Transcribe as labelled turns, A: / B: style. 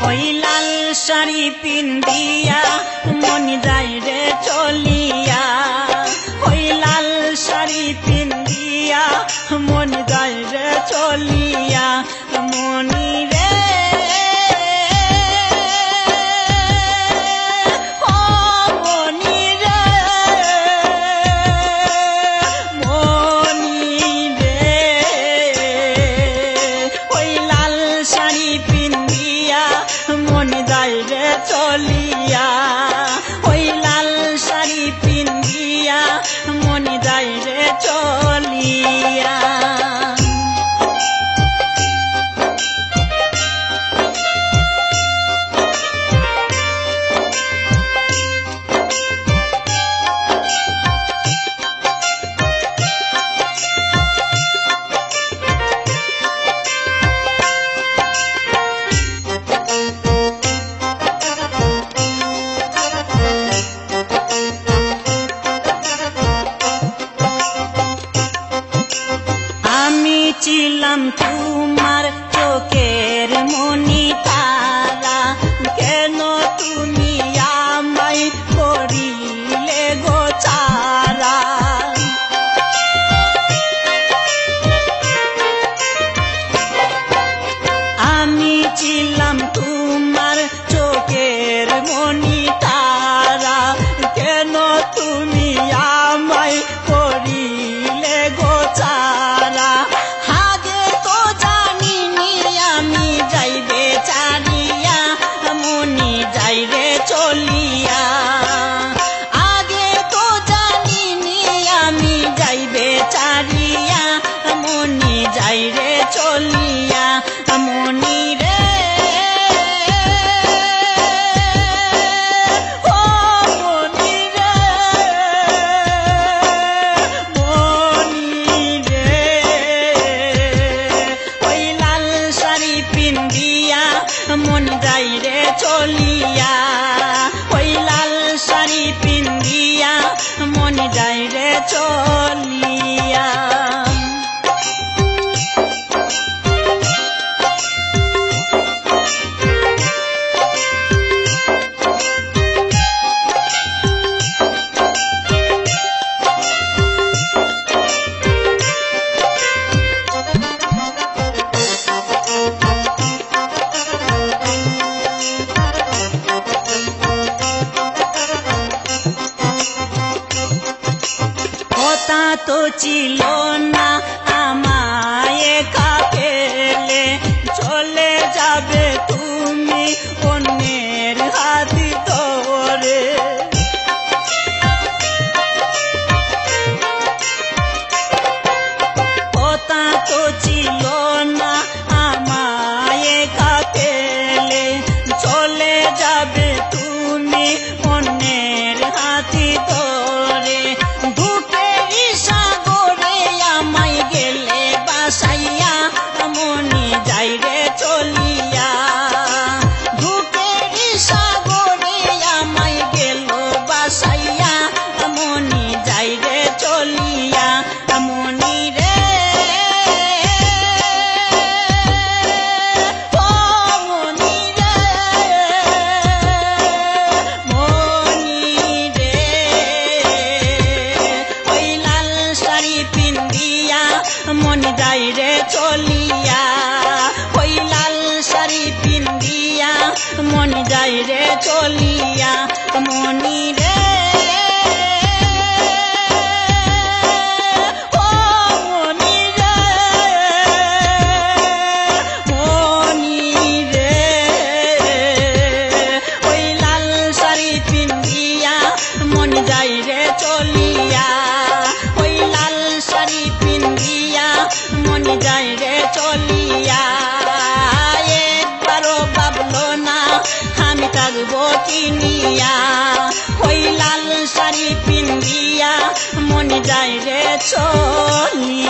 A: ওই লাল শাড়ি পিন্দিয়া মন যায় রে চলিয়া, ওই লাল শাড়ি পিন্দিয়া মন যায় রে চলিয়া, মনি রে ও মনি রে, মনি রে, ওই লাল শাড়ি পিন্দিয়া মন যায় রে চলিয়া, ওই লাল শাড়ি পিন্দিয়া মন যায় রে চলিয়া। আমি ছিলাম তোমার চোখের মনি তারা, কেন তুমি আমায় করিলে গো ছাড়া। আমি ছিলাম তোমার চোখের মনি তারা, কেন তুমি আমায় করিলে গো ছাড়া। আগে তো জানিনি আমি যাইবে ছাড়িয়া, মনি যাইবে চলিয়া, আগে তো জানিনি আমি যাইবে ছাড়িয়া, মনি যাইবে চলিয়া, মনি রে ও মনি রে, মনি রে, ওই লাল শাড়ি পিন্দিয়া মন যায় রে চলিয়া, ওই লাল শাড়ি পিন্দিয়া মন যায় রে চলিয়া। কথা তো ছিল না আমায় একা ফেলে, চলে যাবে তুমি অন্যের হাত ধরে। কথা তো ছিল না আমায় একা ফেলে, চলে যাবে তুমি অন্যের হাত ধরে। বাসাইয়া মনি যাই রে চলিয়া, ধূপের সাগরে আমায় গেল বাসাইয়া, মনি যাই রে চলিয়া, মনি রে ও মনি রে, মনি রে, ওই লাল শাড়ি পিন্দিয়া মন যায় রে চলিয়া, ওই লাল শাড়ি পিন্দিয়া মন যায় রে চলিয়া, মনি রে ও মনি রে, মনি রে, ওই লাল শাড়ি পিন্দিয়া মন যায় রে চলিয়া, ওই লাল শাড়ি পিন্দিয়া মন যায় রে চলিয়া। একবারও ভাবলো না আমি থাকবো কিনিয়া, ওই লাল শাড়ি পিন্দিয়া মন যায় রে চলিয়া।